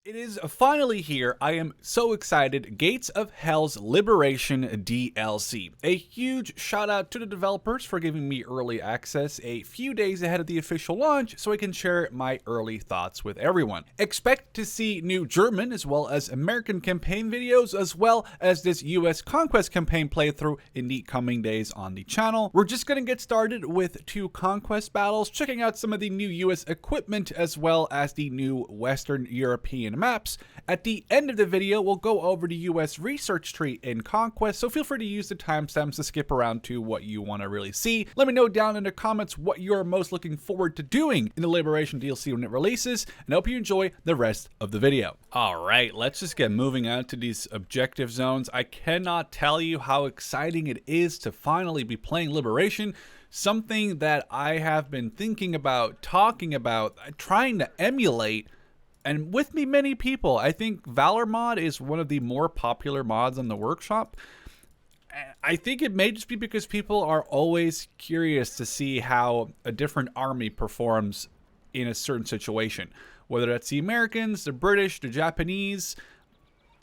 It is finally here. I am so excited. Gates of Hell's Liberation DLC. A huge shout out to the developers for giving me early access a few days ahead of the official launch so I can share my early thoughts with everyone. Expect to see new German as well as American campaign videos as well as this US Conquest campaign playthrough in the coming days on the channel. We're just going to get started with 2 Conquest battles, checking out some of the new US equipment as well as the new Western European maps. At the end of the video, we'll go over the US research tree in Conquest, so feel free to use the timestamps to skip around to what you want to really see. Let me know down in the comments what you're most looking forward to doing in the Liberation DLC when it releases, and I hope you enjoy the rest of the video. Alright, let's just get moving out to these objective zones. I cannot tell you how exciting it is to finally be playing Liberation. Something that I have been thinking about, talking about, trying to emulate. And with me, many people. I think Valor mod is one of the more popular mods on the workshop. I think it may just be because people are always curious to see how a different army performs in a certain situation. Whether that's the Americans, the British, the Japanese.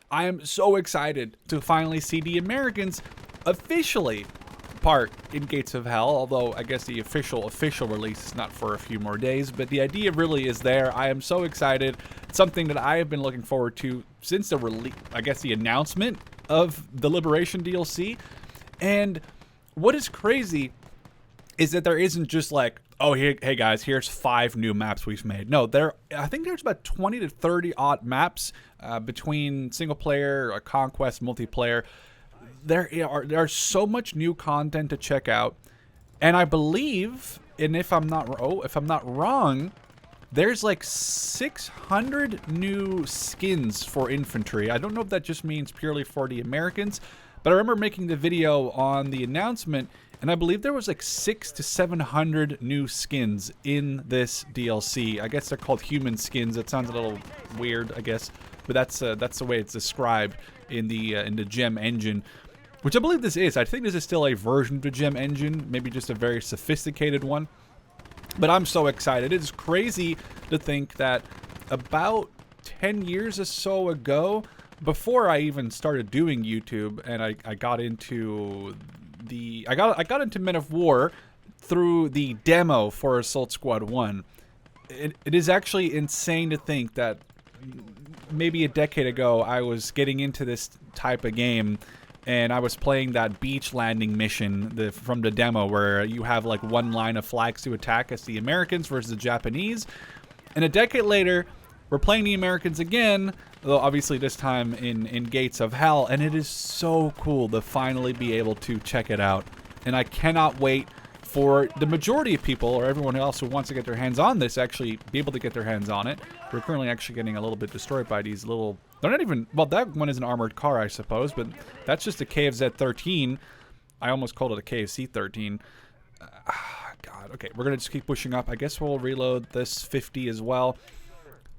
I am so excited to finally see the Americans officially part in Gates of Hell, although I guess the official release is not for a few more days, but the idea really is there. I am so excited. It's something that I have been looking forward to since the release, I guess the announcement of the Liberation DLC. And what is crazy is that there isn't just like, oh, hey guys, here's 5 new maps we've made. No, I think there's about 20 to 30 odd maps between single player, Conquest, multiplayer. There are so much new content to check out, and I believe, and if I'm not wrong, there's like 600 new skins for infantry. I don't know if that just means purely for the Americans, but I remember making the video on the announcement, and I believe there was like 600 to 700 new skins in this DLC. I guess they're called human skins. It sounds a little weird, I guess, but that's the way it's described in the gem engine. Which I believe this is. I think this is still a version of the gem engine, maybe just a very sophisticated one. But I'm so excited. It's crazy to think that about 10 years or so ago, before I even started doing YouTube, and I got into I got into Men of War through the demo for Assault Squad 1. It is actually insane to think that maybe a decade ago I was getting into this type of game, and I was playing that beach landing mission from the demo where you have like one line of flags to attack as the Americans versus the Japanese. And a decade later, we're playing the Americans again, though obviously this time in Gates of Hell, and it is so cool to finally be able to check it out. And I cannot wait for the majority of people, or everyone else who wants to get their hands on this, actually be able to get their hands on it. We're currently actually getting a little bit destroyed by these little... They're not even... Well, that one is an armored car, I suppose, but that's just a KFZ-13. I almost called it a KFC-13. God, okay, we're going to just keep pushing up. I guess we'll reload this 50 as well.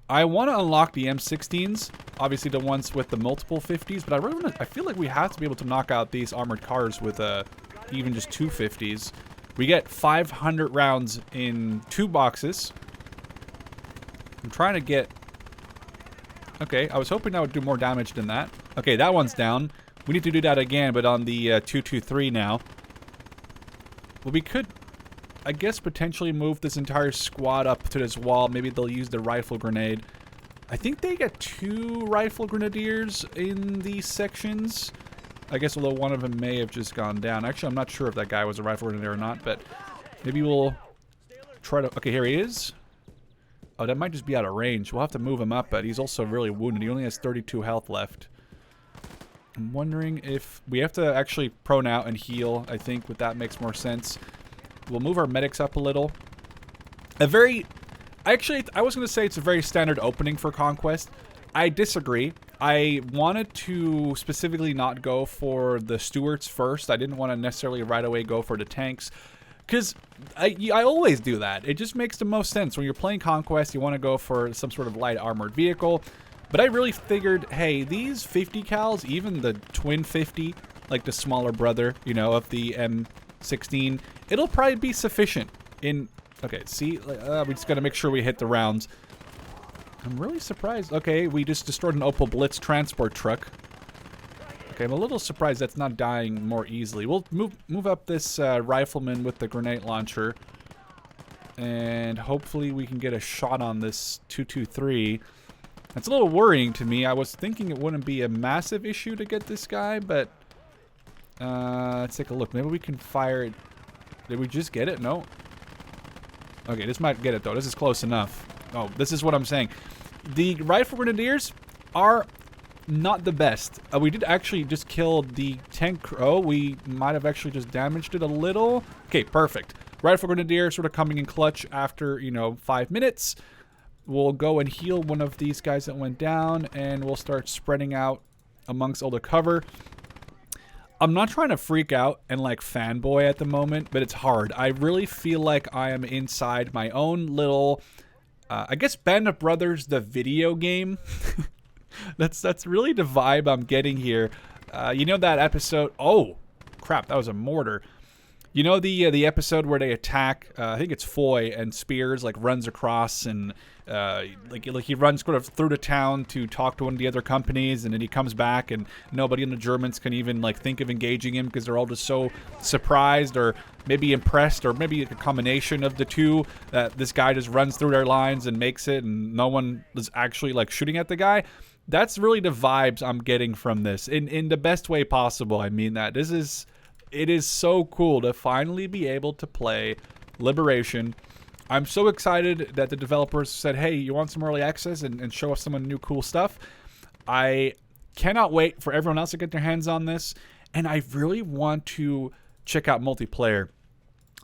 I want to unlock the M16s, obviously the ones with the multiple 50s, but I feel like we have to be able to knock out these armored cars with even just 2 50s. We get 500 rounds in 2 boxes. I'm trying to get... Okay, I was hoping that would do more damage than that. Okay, that one's down. We need to do that again, but on the 223 now. Well, we could, I guess, potentially move this entire squad up to this wall. Maybe they'll use the rifle grenade. I think they get 2 rifle grenadiers in these sections. I guess although one of them may have just gone down. Actually, I'm not sure if that guy was a rifle grenadier or not, but maybe we'll try to... Okay, here he is. Oh, that might just be out of range. We'll have to move him up, but he's also really wounded. He only has 32 health left. I'm wondering if... We have to actually prone out and heal, I think, but that makes more sense. We'll move our medics up a little. Actually, I was going to say it's a very standard opening for Conquest. I disagree. I wanted to specifically not go for the Stuarts first. I didn't want to necessarily right away go for the tanks. Because I always do that. It just makes the most sense. When you're playing Conquest, you want to go for some sort of light armored vehicle. But I really figured, hey, these 50 cals, even the twin 50, like the smaller brother, you know, of the M16, it'll probably be sufficient in... Okay, see? We just got to make sure we hit the rounds. I'm really surprised. Okay, we just destroyed an Opel Blitz transport truck. Okay, I'm a little surprised that's not dying more easily. We'll move up this rifleman with the grenade launcher. And hopefully we can get a shot on this 223. That's a little worrying to me. I was thinking it wouldn't be a massive issue to get this guy, but let's take a look. Maybe we can fire it. Did we just get it? No. Okay, this might get it though. This is close enough. Oh, this is what I'm saying. The rifle grenadiers are not the best. We did actually just kill the tank. Oh, we might have actually just damaged it a little. Okay, perfect. Rifle grenadier sort of coming in clutch after, you know, 5 minutes. We'll go and heal one of these guys that went down, and we'll start spreading out amongst all the cover. I'm not trying to freak out and like fanboy at the moment, but it's hard. I really feel like I am inside my own little, I guess, Band of Brothers, the video game. That's really the vibe I'm getting here. You know that episode? Oh, crap! That was a mortar. You know the episode where they attack? I think it's Foy, and Spears like runs across and like he runs sort of through the town to talk to one of the other companies, and then he comes back, and nobody in the Germans can even like think of engaging him because they're all just so surprised or maybe impressed, or maybe a combination of the two, that this guy just runs through their lines and makes it, and no one is actually like shooting at the guy. That's really the vibes I'm getting from this in the best way possible. I mean that it is so cool to finally be able to play Liberation. I'm so excited that the developers said, hey, you want some early access and show us some new cool stuff. I cannot wait for everyone else to get their hands on this, and I really want to check out multiplayer.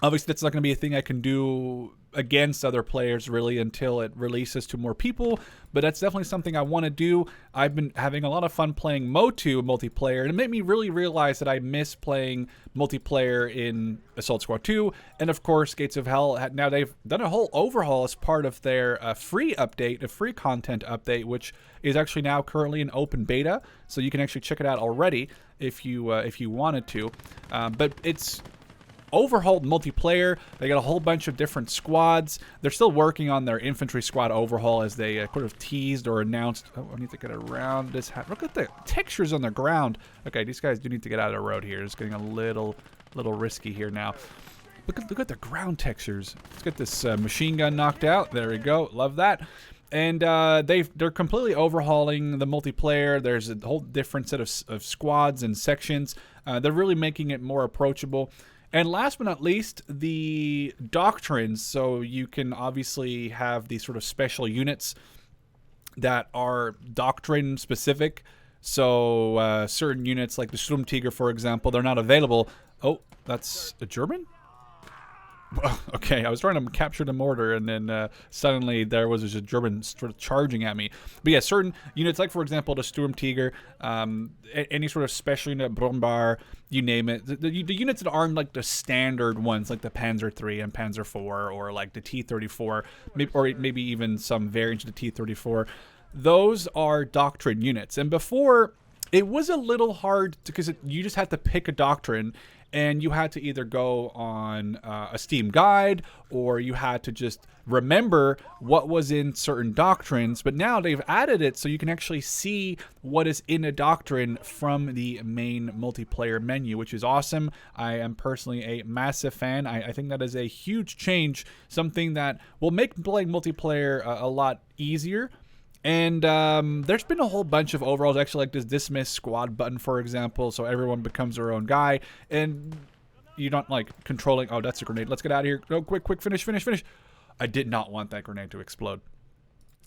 Obviously, that's not going to be a thing I can do against other players really until it releases to more people, but that's definitely something I want to do. I've been having a lot of fun playing Mo2 multiplayer, and it made me really realize that I miss playing multiplayer in Assault Squad 2, and of course Gates of Hell. Now they've done a whole overhaul as part of their free update, a free content update, which is actually now currently in open beta, so you can actually check it out already if you wanted to. But it's overhauled multiplayer. They got a whole bunch of different squads. They're still working on their infantry squad overhaul, as they sort of teased or announced. Oh, I need to get around this. Look at the textures on the ground. Okay, these guys do need to get out of the road here. It's getting a little risky here now. Look at the ground textures. Let's get this machine gun knocked out. There we go. Love that. And they're completely overhauling the multiplayer. There's a whole different set of squads and sections. They're really making it more approachable. And last but not least, the doctrines. So you can obviously have these sort of special units that are doctrine specific. So certain units like the Sturmtiger, for example, they're not available. Oh, that's a German? Okay, I was trying to capture the mortar, and then suddenly there was just a German sort of charging at me. But yeah, certain units, like for example the Sturmtiger, any sort of special unit, Brombar, you name it. The units that aren't like the standard ones, like the Panzer III and Panzer IV, or like the T-34, or maybe even some variants of the T-34, those are doctrine units. And before, it was a little hard because you just had to pick a doctrine, and you had to either go on a Steam guide, or you had to just remember what was in certain doctrines. But now they've added it so you can actually see what is in a doctrine from the main multiplayer menu, which is awesome. I am personally a massive fan. I think that is a huge change, something that will make playing multiplayer a lot easier. And there's been a whole bunch of overhauls, actually, like this dismiss squad button, for example, so everyone becomes their own guy, and you're not like controlling. Oh, that's a grenade. Let's get out of here. Go, quick, finish. I did not want that grenade to explode.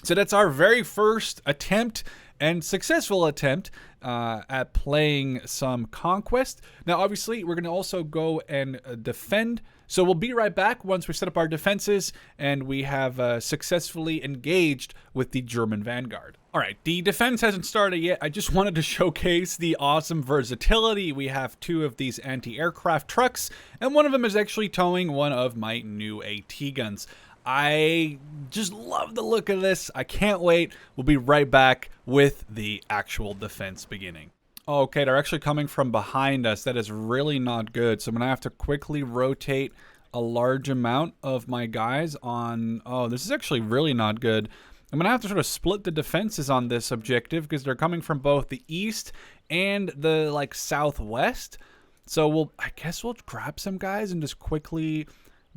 So that's our very first attempt, and successful attempt, at playing some Conquest. Now, obviously, we're going to also go and defend. So we'll be right back once we set up our defenses and we have successfully engaged with the German vanguard. All right, the defense hasn't started yet. I just wanted to showcase the awesome versatility. We have two of these anti-aircraft trucks, and one of them is actually towing one of my new AT guns. I just love the look of this. I can't wait. We'll be right back with the actual defense beginning. Okay, they're actually coming from behind us. That is really not good. So I'm going to have to quickly rotate a large amount of my guys on... Oh, this is actually really not good. I'm going to have to sort of split the defenses on this objective because they're coming from both the east and the, like, southwest. So I guess we'll grab some guys and just quickly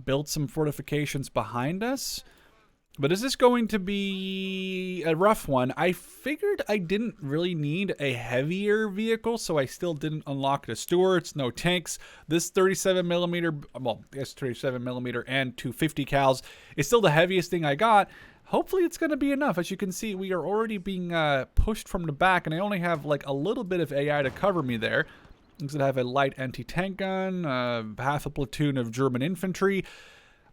build some fortifications behind us. But is this going to be a rough one? I figured I didn't really need a heavier vehicle, so I still didn't unlock the Stuarts, no tanks. This 37mm, well, yes, 37mm and 250 cals is still the heaviest thing I got. Hopefully it's going to be enough. As you can see, we are already being pushed from the back, and I only have like a little bit of AI to cover me there. Because I have a light anti-tank gun, half a platoon of German infantry.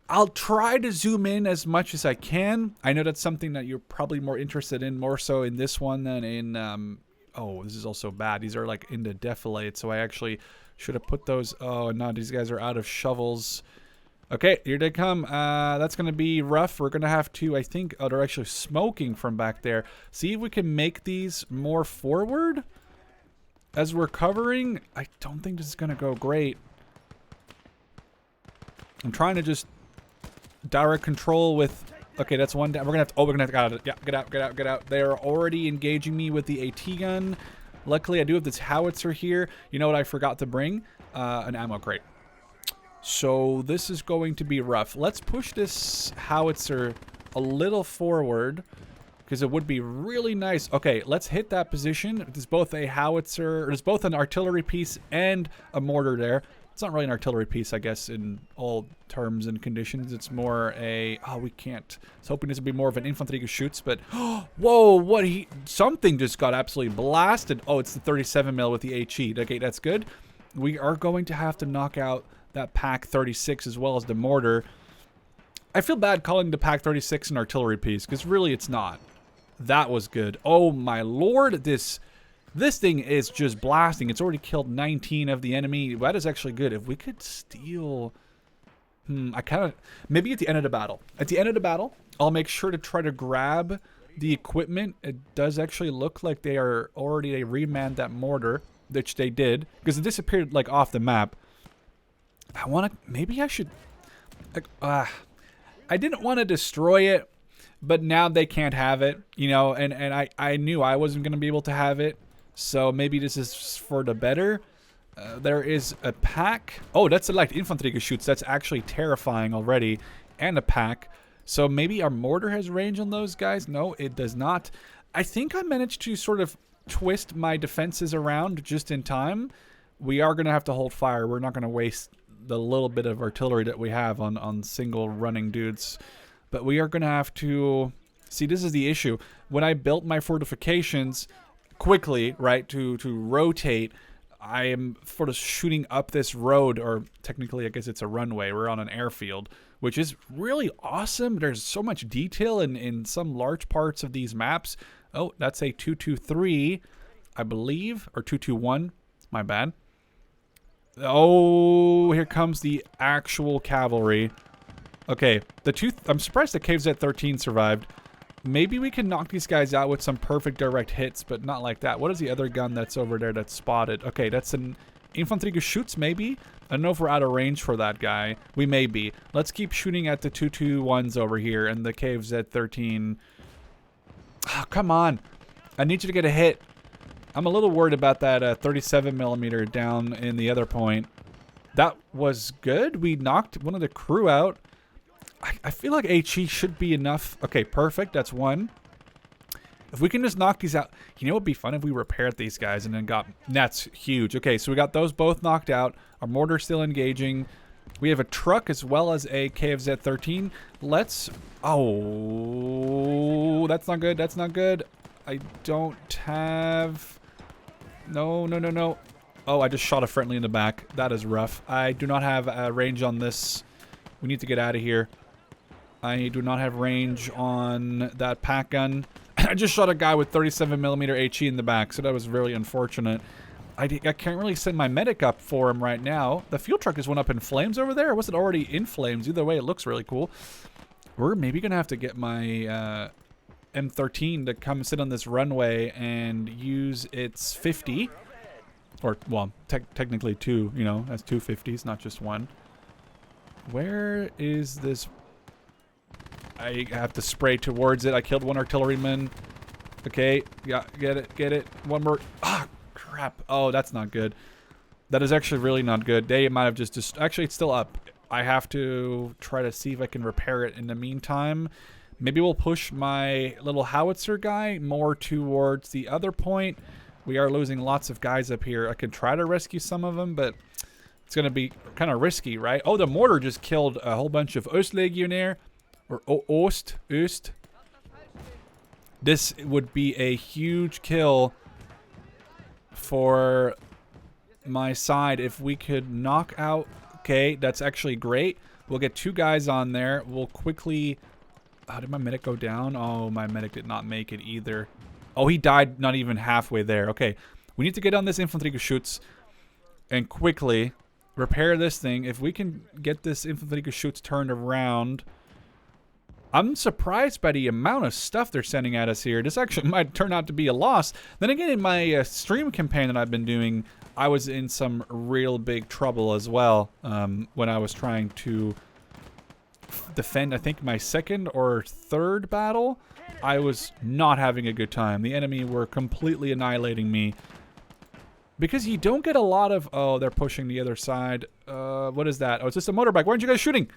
I'll try to zoom in as much as I can. I know that's something that you're probably more interested in, more so in this one than in... oh, this is also bad. These are like in the defilade, so I actually should have put those... Oh, no, these guys are out of shovels. Okay, here they come. That's going to be rough. We're going to have to, I think... Oh, they're actually smoking from back there. See if we can make these more forward as we're covering. I don't think this is going to go great. I'm trying to just... direct control with... Okay, that's one down. We're gonna have to... Oh, we're gonna have to... Get out. Yeah, get out, get out, get out. They are already engaging me with the AT gun. Luckily, I do have this howitzer here. You know what I forgot to bring? An ammo crate. So this is going to be rough. Let's push this howitzer a little forward, because it would be really nice. Okay, let's hit that position. There's both a howitzer... There's both an artillery piece and a mortar there. It's not really an artillery piece, I guess, in all terms and conditions. It's more a... Oh, we can't. I was hoping this would be more of an infantry who shoots, but... Whoa, what he... Something just got absolutely blasted. Oh, it's the 37mm with the HE. Okay, that's good. We are going to have to knock out that Pack 36 as well as the mortar. I feel bad calling the Pack 36 an artillery piece, because really it's not. That was good. Oh, my lord, this thing is just blasting. It's already killed 19 of the enemy. That is actually good. If we could steal... I kind of... Maybe at the end of the battle. At the end of the battle, I'll make sure to try to grab the equipment. It does actually look like they are already... They remanned that mortar, which they did. Because it disappeared, like, off the map. I want to... Maybe I should... Like, I didn't want to destroy it, but now they can't have it, you know, and I knew I wasn't going to be able to have it. So maybe this is for the better. There is a pack. Oh, that's a light infantry shoots. That's actually terrifying already. And a pack. So maybe our mortar has range on those guys. No, it does not. I think I managed to sort of twist my defenses around just in time. We are going to have to hold fire. We're not going to waste the little bit of artillery that we have on single running dudes. But we are going to have to... See, this is the issue. When I built my fortifications... quickly, right, to rotate, I am sort of shooting up this road, or technically I guess it's a runway. We're on an airfield, which is really awesome. There's so much detail in some large parts of these maps. Oh, that's a 223, I believe, or 221, my bad. Oh, here comes the actual cavalry. Okay, I'm surprised the KZ-13 survived. Maybe we can knock these guys out with some perfect direct hits, but not like that. What is the other gun that's over there that's spotted? Okay, that's an infantry shoots, maybe? I don't know if we're out of range for that guy. We may be. Let's keep shooting at the 221s over here and the KZ-13. Oh, come on. I need you to get a hit. I'm a little worried about that 37mm down in the other point. That was good. We knocked one of the crew out. I feel like HE should be enough. Okay, perfect. That's one. If we can just knock these out. You know what would be fun if we repaired these guys and then got... That's huge. Okay, so we got those both knocked out. Our mortar's still engaging. We have a truck as well as a KFZ-13. Let's... Oh, that's not good. That's not good. I don't have... No, no, no, no. Oh, I just shot a friendly in the back. That is rough. I do not have range on this. We need to get out of here. I do not have range on that pack gun. I just shot a guy with 37mm HE in the back, so that was really unfortunate. I can't really send my medic up for him right now. The fuel truck just went up in flames over there. Or was it already in flames? Either way, it looks really cool. We're maybe going to have to get my M13 to come sit on this runway and use its 50. Or, well, technically two, you know, that's two 50s, not just one. Where is this? I have to spray towards it. I killed one artilleryman. Okay, yeah, get it. One more. Ah, crap. Oh, that's not good. That is actually really not good. They might have just actually, it's still up. I have to try to see if I can repair it in the meantime. Maybe we'll push my little howitzer guy more towards the other point. We are losing lots of guys up here. I can try to rescue some of them, but it's going to be kind of risky, right? Oh, the mortar just killed a whole bunch of Ostlegionnaire. Or Ost. This would be a huge kill for my side if we could knock out. Okay, that's actually great. We'll get 2 guys on there. We'll quickly... How did my medic go down? Oh, my medic did not make it either. Oh, he died not even halfway there. Okay, we need to get on this Infanteriegeschütz and quickly repair this thing. If we can get this Infanteriegeschütz turned around... I'm surprised by the amount of stuff they're sending at us here. This actually might turn out to be a loss. Then again, in my stream campaign that I've been doing, I was in some real big trouble as well when I was trying to defend, I think, my 2nd or 3rd battle. I was not having a good time. The enemy were completely annihilating me. Because you don't get a lot of... Oh, they're pushing the other side. What is that? Oh, it's just a motorbike. Why aren't you guys shooting?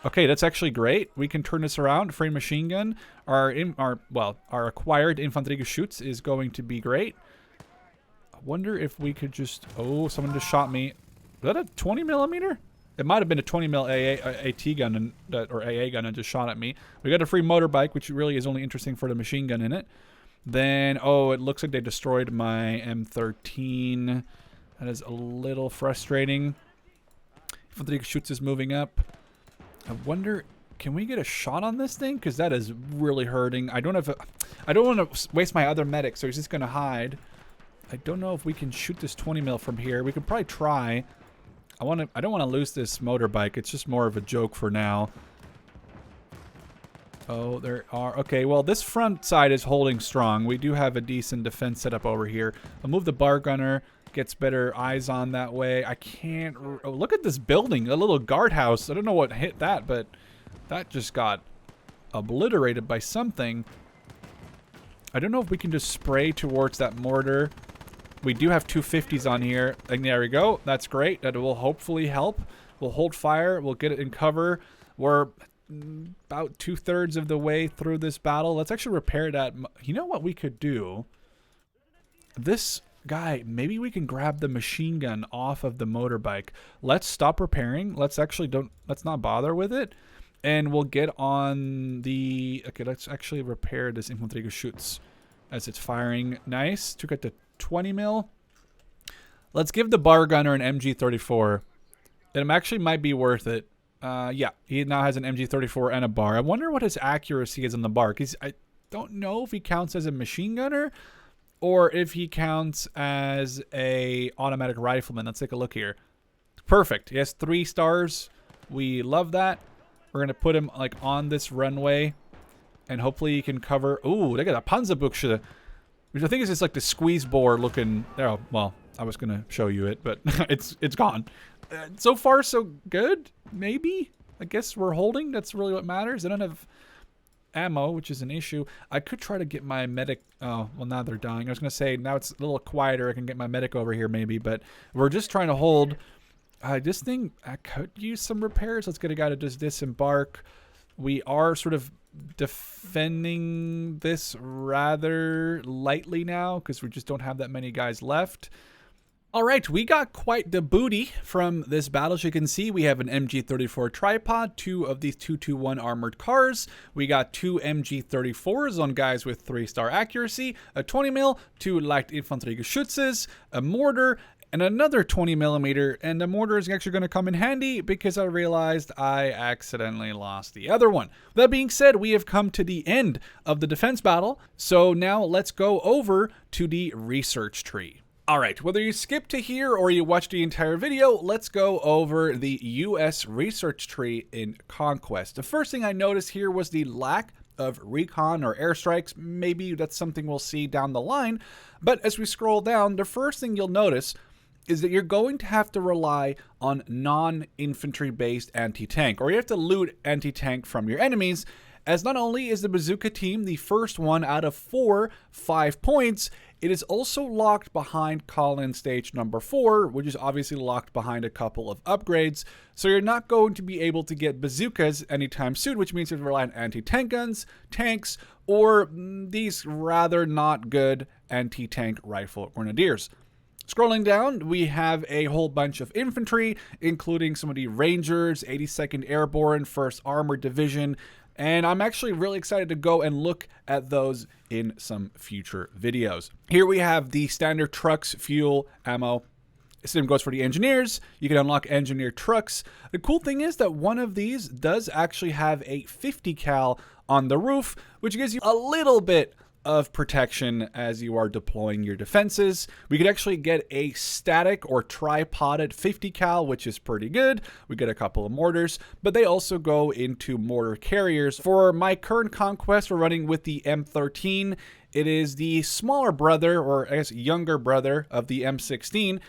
Okay, that's actually great. We can turn this around. Free machine gun. Our acquired Infanteriegeschütz is going to be great. I wonder if we could just... Oh, someone just shot me. Is that a 20 millimeter? It might have been a 20 mil AT gun or AA gun and just shot at me. We got a free motorbike, which really is only interesting for the machine gun in it. Then, oh, it looks like they destroyed my M13. That is a little frustrating. Infanteriegeschütz is moving up. I wonder, can we get a shot on this thing? Because that is really hurting. I don't want to waste my other medic, so he's just going to hide. I don't know if we can shoot this 20 mil from here. We can probably try. I don't want to lose this motorbike. It's just more of a joke for now. Oh, there are... Okay, well, this front side is holding strong. We do have a decent defense setup over here. I'll move the bar gunner. Gets better eyes on that way. I can't... Oh, look at this building. A little guardhouse. I don't know what hit that, but that just got obliterated by something. I don't know if we can just spray towards that mortar. We do have 250s on here. And there we go. That's great. That will hopefully help. We'll hold fire. We'll get it in cover. We're about 2/3 of the way through this battle. Let's actually repair that. You know what we could do? This... guy, maybe we can grab the machine gun off of the motorbike. Let's stop repairing. Let's not bother with it. And we'll get on the... Okay, let's actually repair this Infanteriegeschütz as it's firing. Nice. Took it to 20 mil. Let's give the bar gunner an MG34. It actually might be worth it. Yeah, he now has an MG34 and a bar. I wonder what his accuracy is on the bar. I don't know if he counts as a machine gunner or if he counts as a automatic rifleman. Let's take a look here. Perfect. He has 3 stars. We love that. We're going to put him like on this runway. And hopefully he can cover... Ooh, they got a Panzerbuchse. Which I think is just like the squeeze bore looking... Oh, well, I was going to show you it, but it's gone. So far, so good? Maybe? I guess we're holding. That's really what matters. I don't have... ammo, which is an issue. I could try to get my medic... Oh, well, now they're dying. I was going to say, now it's a little quieter. I can get my medic over here, maybe. But we're just trying to hold. This thing, I could use some repairs. Let's get a guy to just disembark. We are sort of defending this rather lightly now because we just don't have that many guys left. All right, we got quite the booty from this battle. As you can see, we have an MG34 tripod, 2 of these 221 armored cars. We got 2 MG34s on guys with 3-star accuracy, a 20 mil, 2 light Infanteriegeschützes, a mortar, and another 20 millimeter. And the mortar is actually going to come in handy because I realized I accidentally lost the other one. That being said, we have come to the end of the defense battle. So now let's go over to the research tree. Alright, whether you skip to here or you watch the entire video, let's go over the US research tree in Conquest. The first thing I noticed here was the lack of recon or airstrikes. Maybe that's something we'll see down the line. But as we scroll down, the first thing you'll notice is that you're going to have to rely on non-infantry based anti-tank, or you have to loot anti-tank from your enemies, as not only is the bazooka team the first one out of 5 points, it is also locked behind call-in stage number 4, which is obviously locked behind a couple of upgrades, so you're not going to be able to get bazookas anytime soon, which means you have to rely on anti-tank guns, tanks, or these rather not good anti-tank rifle grenadiers. Scrolling down, we have a whole bunch of infantry, including some of the Rangers, 82nd Airborne, 1st Armored Division, and I'm actually really excited to go and look at those in some future videos. Here we have the standard trucks, fuel, ammo. Same goes for the engineers. You can unlock engineer trucks. The cool thing is that one of these does actually have a 50 cal on the roof, which gives you a little bit of protection as you are deploying your defenses. We could actually get a static or tripoded 50 cal, which is pretty good. We get a couple of mortars, but they also go into mortar carriers. For my current conquest, we're running with the M13. It is the smaller brother, or I guess younger brother, of the M16,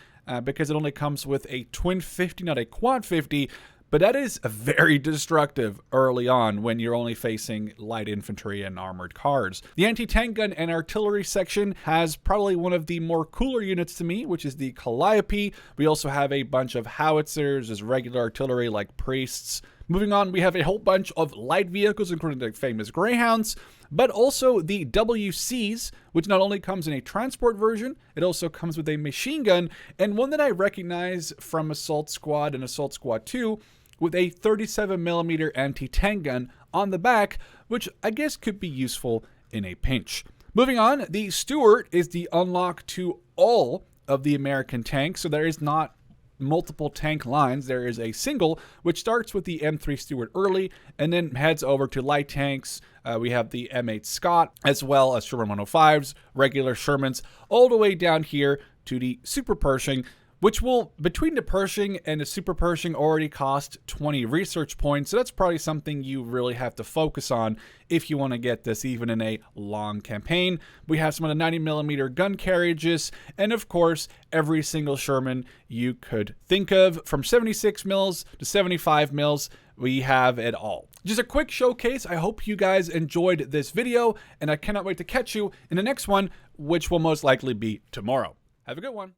because it only comes with a twin 50, not a quad 50. But that is very destructive early on when you're only facing light infantry and armored cars. The anti-tank gun and artillery section has probably one of the more cooler units to me, which is the Calliope. We also have a bunch of howitzers as regular artillery like priests. Moving on, we have a whole bunch of light vehicles, including the famous Greyhounds, but also the WCs, which not only comes in a transport version, it also comes with a machine gun, and one that I recognize from Assault Squad and Assault Squad 2, with a 37mm anti-tank gun on the back, which I guess could be useful in a pinch. Moving on, the Stuart is the unlock to all of the American tanks, so there is not multiple tank lines. There is a single, which starts with the M3 Stuart early and then heads over to light tanks. We have the M8 Scott, as well as Sherman 105s, regular Shermans, all the way down here to the Super Pershing, which will, between the Pershing and the Super Pershing, already cost 20 research points. So that's probably something you really have to focus on if you want to get this even in a long campaign. We have some of the 90mm gun carriages, and of course, every single Sherman you could think of, from 76 mils to 75 mils, we have it all. Just a quick showcase. I hope you guys enjoyed this video, and I cannot wait to catch you in the next one, which will most likely be tomorrow. Have a good one.